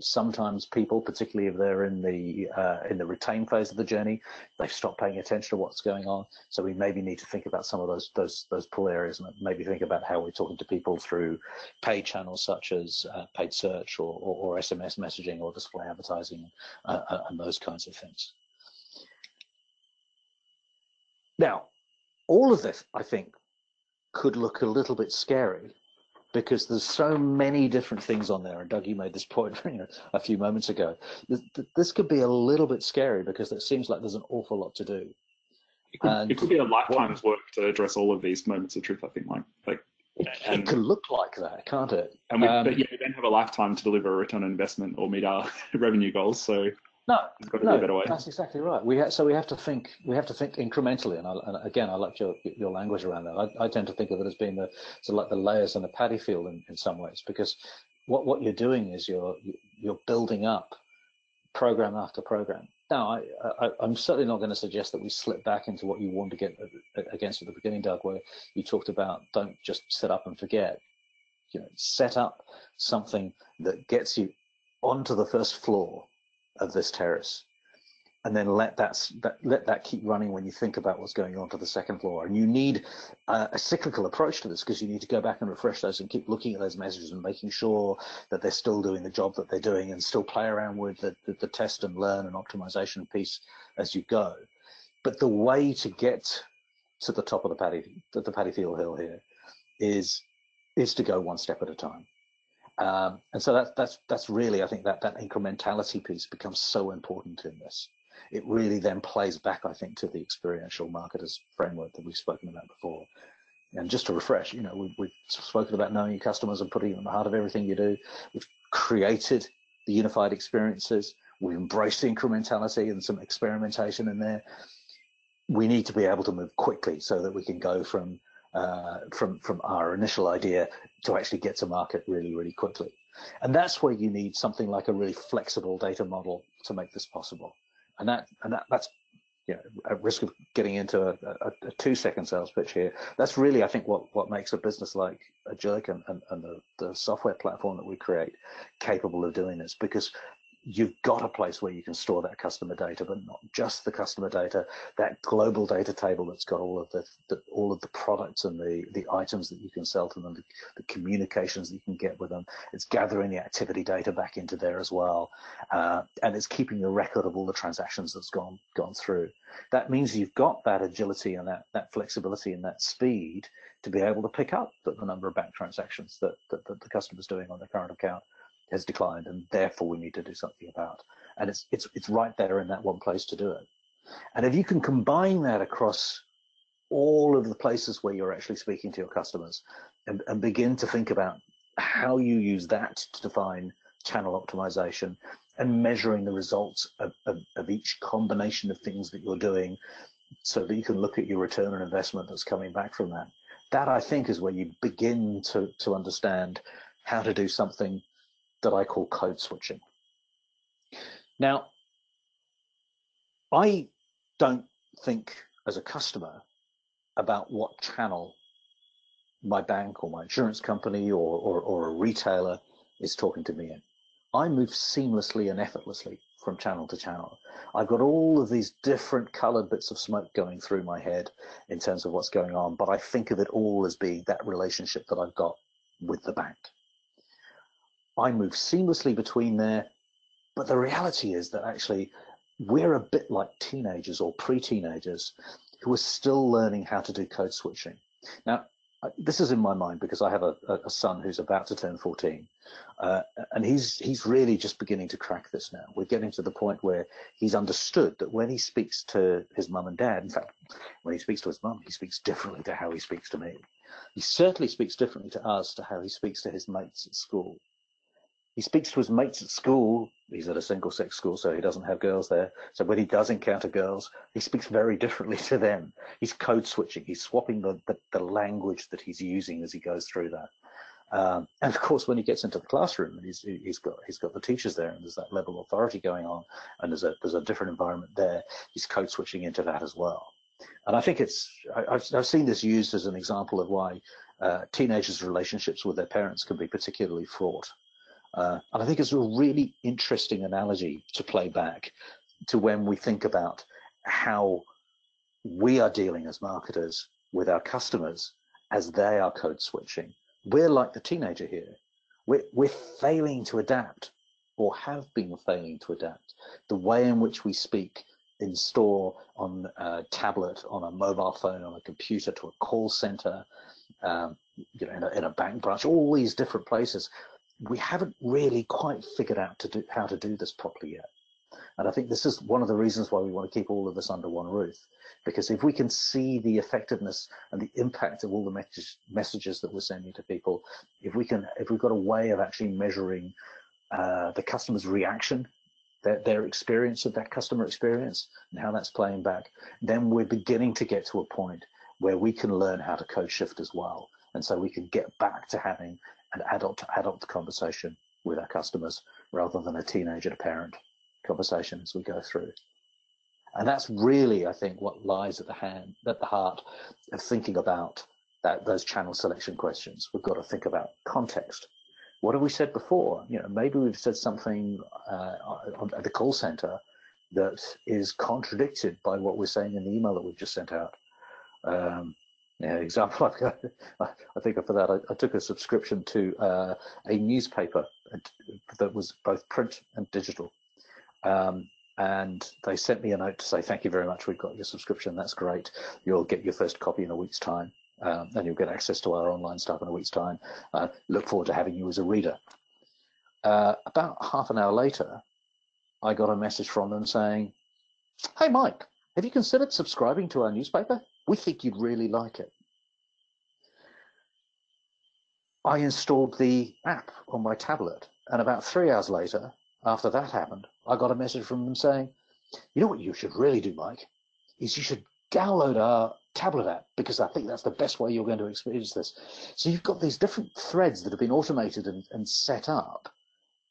sometimes people, particularly if they're in the retain phase of the journey, they've stopped paying attention to what's going on. So we maybe need to think about some of those pull areas, and maybe think about how we're talking to people through paid channels such as paid search or SMS messaging or display advertising and those kinds of things. Now, all of this, I think, could look a little bit scary, because there's so many different things on there. And Doug, you made this point a few moments ago. This could be a little bit scary because it seems like there's an awful lot to do. It could be a lifetime's work to address all of these moments of truth, I think. It can look like that, can't it? And we then have a lifetime to deliver a return on investment or meet our revenue goals. So it's got to be a better way. That's exactly right. We have to think incrementally, and again, I like your language around that. I tend to think of it as being like the layers in a paddy field in some ways, because what you're doing is you're building up program after program. Now, I'm certainly not going to suggest that we slip back into what you warned to get against at the beginning, Doug, where you talked about don't just set up and forget. Set up something that gets you onto the first floor of this terrace, and then let that keep running when you think about what's going on to the second floor. And you need a cyclical approach to this, because you need to go back and refresh those and keep looking at those messages and making sure that they're still doing the job that they're doing, and still play around with the test and learn and optimization piece as you go. But the way to get to the top of the paddy field hill here is to go one step at a time. And so that's really, I think, that incrementality piece becomes so important in this. It really then plays back, I think, to the experiential marketers framework that we've spoken about before. And just to refresh, we've spoken about knowing your customers and putting them at the heart of everything you do. We've created the unified experiences. We've embraced incrementality and some experimentation in there. We need to be able to move quickly so that we can go from from our initial idea to actually get to market really, really quickly. And that's where you need something like a really flexible data model to make this possible. And that's, you know, at risk of getting into a 2-second sales pitch here, that's really, I think, what makes a business like Agilic and the software platform that we create capable of doing this, because you've got a place where you can store that customer data, but not just the customer data, that global data table that's got all of the products and the items that you can sell to them, the communications that you can get with them. It's gathering the activity data back into there as well, and it's keeping a record of all the transactions that's gone through. That means you've got that agility and that flexibility and that speed to be able to pick up the number of bank transactions that the customer's doing on their current account has declined, and therefore we need to do something about. And it's right there in that one place to do it. And if you can combine that across all of the places where you're actually speaking to your customers, and begin to think about how you use that to define channel optimization and measuring the results of each combination of things that you're doing, so that you can look at your return on investment that's coming back from that. That, I think, is where you begin to understand how to do something that I call code switching. Now, I don't think as a customer about what channel my bank or my insurance company or a retailer is talking to me in. I move seamlessly and effortlessly from channel to channel. I've got all of these different colored bits of smoke going through my head in terms of what's going on, but I think of it all as being that relationship that I've got with the bank. I move seamlessly between there, but the reality is that actually we're a bit like teenagers or pre-teenagers who are still learning how to do code switching. Now, this is in my mind because I have a son who's about to turn 14, and he's really just beginning to crack this now. We're getting to the point where he's understood that when he speaks to his mum and dad, in fact, when he speaks to his mum, he speaks differently to how he speaks to me. He certainly speaks differently to us to how he speaks to his mates at school. He speaks to his mates at school. He's at a single-sex school, so he doesn't have girls there. So when he does encounter girls, he speaks very differently to them. He's code switching. He's swapping the language that he's using as he goes through that. And of course, when he gets into the classroom, and he's got the teachers there, and there's that level of authority going on, and there's a different environment there. He's code switching into that as well. And I think I've seen this used as an example of why teenagers' relationships with their parents can be particularly fraught. And I think it's a really interesting analogy to play back to when we think about how we are dealing as marketers with our customers as they are code switching. We're like the teenager here. We're failing to adapt, or have been failing to adapt, the way in which we speak in store, on a tablet, on a mobile phone, on a computer, to a call center, in a bank branch, all these different places. We haven't really quite figured out how to do this properly yet. And I think this is one of the reasons why we want to keep all of this under one roof, because if we can see the effectiveness and the impact of all the messages that we're sending to people, if we've got a way of actually measuring the customer's reaction, their experience of that customer experience and how that's playing back, then we're beginning to get to a point where we can learn how to code shift as well. And so we can get back to having an adult conversation with our customers rather than a teenager to parent conversation as we go through. And that's really, I think, what lies at the heart of thinking about those channel selection questions. We've got to think about context. What have we said before? Maybe we've said something at the call center that is contradicted by what we're saying in the email that we've just sent out. Example I've got, I think for that, I took a subscription to a newspaper that was both print and digital. And they sent me a note to say, thank you very much, we've got your subscription, that's great. You'll get your first copy in a week's time, and you'll get access to our online stuff in a week's time. Look forward to having you as a reader. About half an hour later, I got a message from them saying, hey, Mike, have you considered subscribing to our newspaper? We think you'd really like it. I installed the app on my tablet, and about 3 hours later, after that happened, I got a message from them saying, you know what you should really do, Mike, is you should download our tablet app because I think that's the best way you're going to experience this. So you've got these different threads that have been automated and set up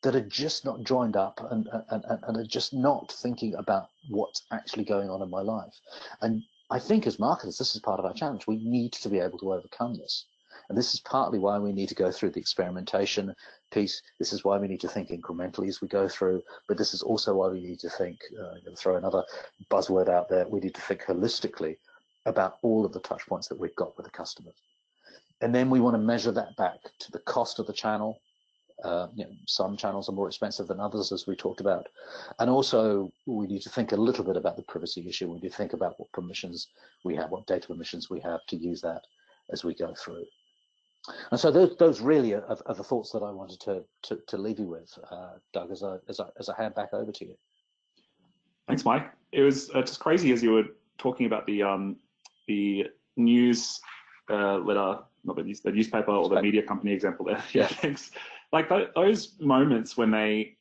that are just not joined up and are just not thinking about what's actually going on in my life. And I think as marketers, this is part of our challenge. We need to be able to overcome this. And this is partly why we need to go through the experimentation piece. This is why we need to think incrementally as we go through. But this is also why we need to think, throw another buzzword out there, we need to think holistically about all of the touch points that we've got with the customers. And then we want to measure that back to the cost of the channel. Some channels are more expensive than others, as we talked about. And also, we need to think a little bit about the privacy issue. We need to think about what permissions we have, what data permissions we have to use that as we go through. And so those really are the thoughts that I wanted to leave you with, Doug, as I hand back over to you. Thanks, Mike. It was just crazy as you were talking about the news letter, not the newspaper or the media company example there. Yeah, thanks. Like those moments when they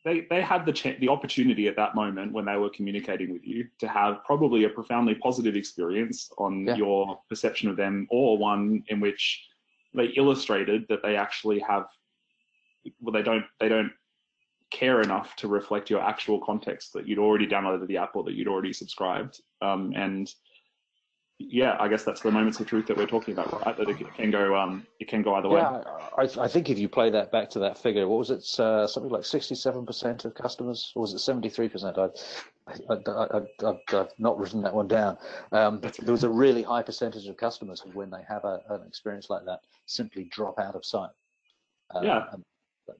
had the opportunity at that moment when they were communicating with you to have probably a profoundly positive experience on your perception of them, or one in which they illustrated that they actually have, well, they don't care enough to reflect your actual context, that you'd already downloaded the app or that you'd already subscribed. And yeah, I guess that's the moments of truth that we're talking about, right? That it can go either way. Yeah, I think if you play that back to that figure, what was it? Something like 67% of customers, or was it 73%? I've not written that one down. There was a really high percentage of customers who, when they have an experience like that, simply drop out of sight. And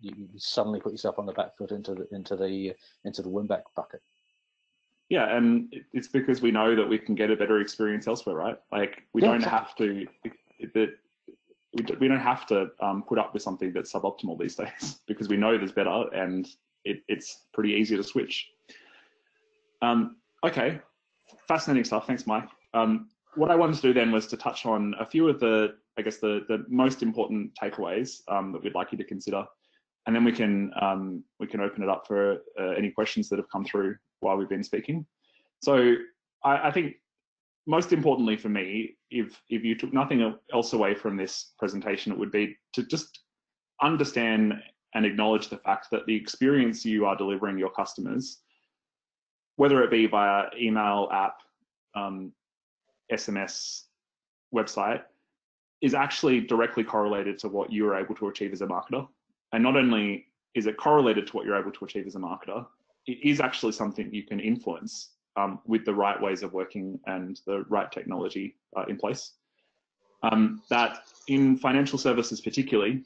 you suddenly put yourself on the back foot into the win-back bucket. Yeah, and it's because we know that we can get a better experience elsewhere, right? Like we don't have to put up with something that's suboptimal these days because we know there's better, and it's pretty easy to switch. Okay, fascinating stuff. Thanks, Mike. What I wanted to do then was to touch on a few of the most important takeaways that we'd like you to consider, and then we can open it up for any questions that have come through while we've been speaking. So I think most importantly for me, if you took nothing else away from this presentation, it would be to just understand and acknowledge the fact that the experience you are delivering your customers, whether it be via email, app, SMS, website, is actually directly correlated to what you are able to achieve as a marketer. And not only is it correlated to what you're able to achieve as a marketer, it is actually something you can influence with the right ways of working and the right technology in place. That in financial services particularly,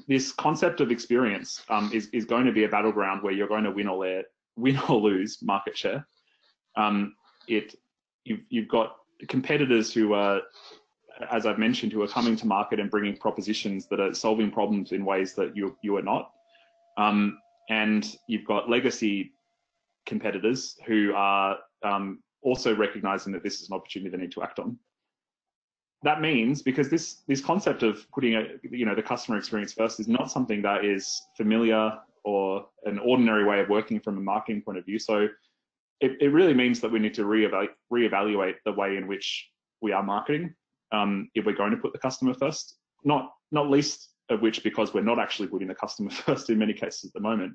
this concept of experience is going to be a battleground where you're going to win or lose market share. You've got competitors who are, as I've mentioned, who are coming to market and bringing propositions that are solving problems in ways that you are not. And you've got legacy competitors who are also recognizing that this is an opportunity they need to act on. That means, because this concept of putting the customer experience first is not something that is familiar or an ordinary way of working from a marketing point of view. So it really means that we need to reevaluate the way in which we are marketing if we're going to put the customer first, not least of which because we're not actually putting the customer first in many cases at the moment,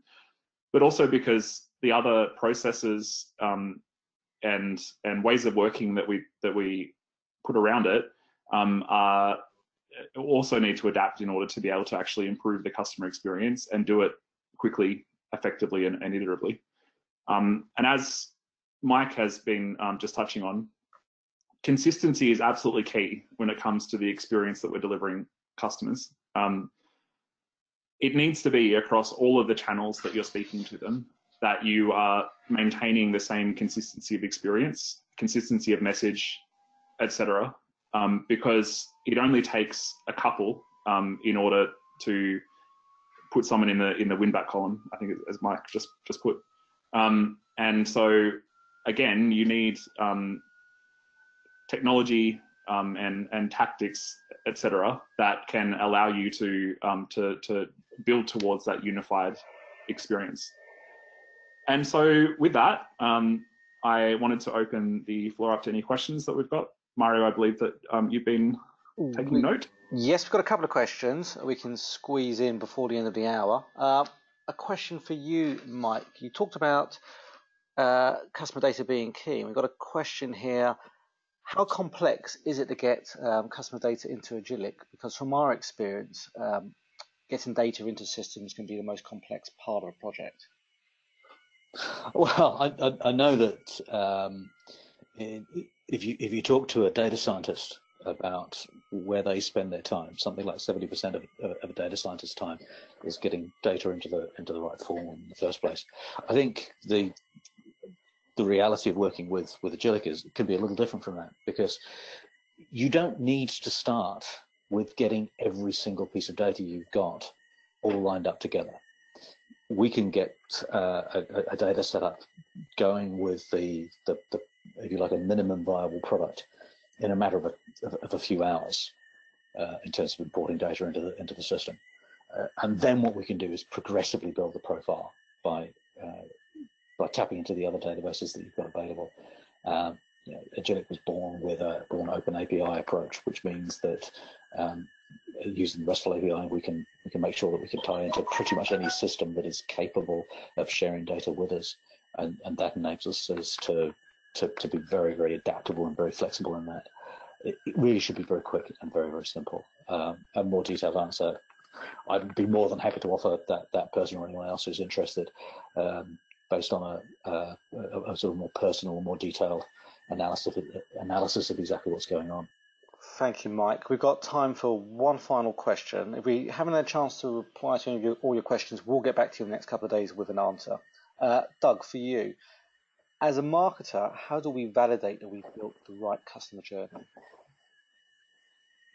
but also because the other processes and ways of working that we put around it are also need to adapt in order to be able to actually improve the customer experience and do it quickly, effectively, and iteratively. And as Mike has been just touching on, consistency is absolutely key when it comes to the experience that we're delivering customers. It needs to be across all of the channels that you're speaking to them, that you are maintaining the same consistency of experience, consistency of message, etc. Because it only takes a couple in order to put someone in the win-back column, I think, as Mike just put. And so again, you need technology and tactics, etc., that can allow you to build towards that unified experience. And so with that, I wanted to open the floor up to any questions that we've got. Mario, I believe that you've been taking note. Yes, we've got a couple of questions we can squeeze in before the end of the hour. A question for you, Mike. You talked about customer data being key. We've got a question here. How complex is it to get customer data into Agilic? Because from our experience, getting data into systems can be the most complex part of a project. Well, I know that if you talk to a data scientist about where they spend their time, something like 70% of a data scientist's time is getting data into the right form in the first place. I think the reality of working with Agilic can be a little different from that, because you don't need to start with getting every single piece of data you've got all lined up together. We can get a data setup going with the if you like, a minimum viable product in a matter of a few hours in terms of importing data into the system. And then what we can do is progressively build the profile by tapping into the other databases that you've got available. Agilic was born with an open API approach, which means that using the RESTful API, we can make sure that we can tie into pretty much any system that is capable of sharing data with us, and that enables us to be very, very adaptable and very flexible in that. It really should be very quick and very, very simple. A more detailed answer, I'd be more than happy to offer that person or anyone else who's interested, based on a sort of more personal, more detailed analysis of exactly what's going on. Thank you, Mike. We've got time for one final question. If we haven't had a chance to reply to all your questions, we'll get back to you in the next couple of days with an answer. Doug, for you, as a marketer, how do we validate that we've built the right customer journey?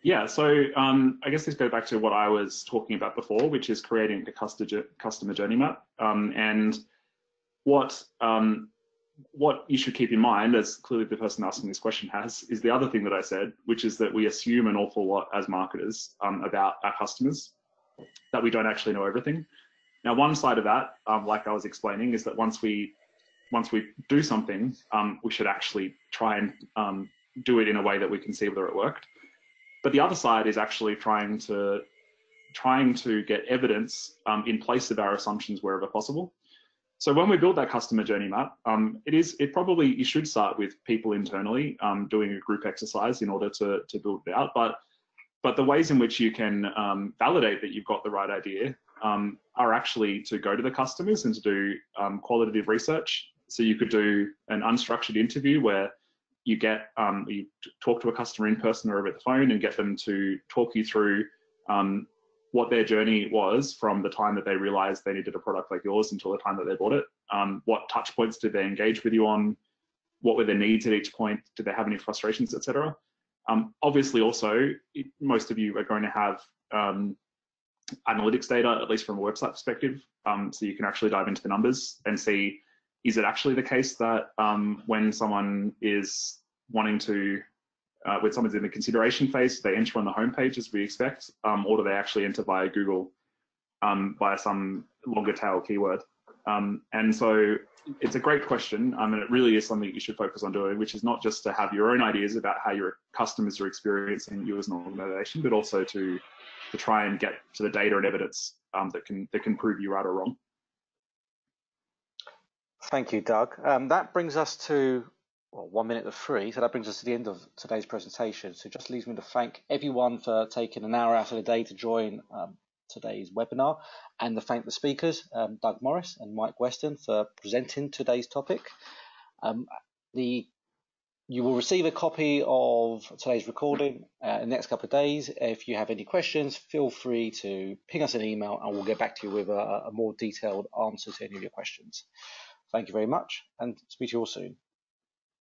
Yeah, so I guess this goes back to what I was talking about before, which is creating the customer journey map. And what you should keep in mind, as clearly the person asking this question has, is the other thing that I said, which is that we assume an awful lot as marketers about our customers, that we don't actually know everything. Now, one side of that, like I was explaining, is that once we do something, we should actually try and do it in a way that we can see whether it worked. But the other side is actually trying to get evidence in place of our assumptions wherever possible. So when we build that customer journey map, you should start with people internally doing a group exercise in order to build it out. But the ways in which you can validate that you've got the right idea are actually to go to the customers and to do qualitative research. So you could do an unstructured interview where you talk to a customer in person or over the phone and get them to talk you through what their journey was from the time that they realized they needed a product like yours until the time that they bought it. What touch points did they engage with you on? What were their needs at each point? Did they have any frustrations, etc.? Obviously, also, most of you are going to have analytics data, at least from a website perspective, so you can actually dive into the numbers and see, is it actually the case that when someone is wanting to when someone's in the consideration phase, they enter on the homepage as we expect, or do they actually enter via Google via some longer tail keyword? And so it's a great question, and it really is something you should focus on doing, which is not just to have your own ideas about how your customers are experiencing you as an organization, but also to try and get to the data and evidence that can prove you right or wrong. Thank you, Doug. That brings us to 1 minute of 3, so that brings us to the end of today's presentation. So it just leaves me to thank everyone for taking an hour out of the day to join today's webinar, and to thank the speakers, Doug Morris and Mike Weston, for presenting today's topic. You will receive a copy of today's recording in the next couple of days. If you have any questions, feel free to ping us an email and we'll get back to you with a more detailed answer to any of your questions. Thank you very much, and speak to you all soon.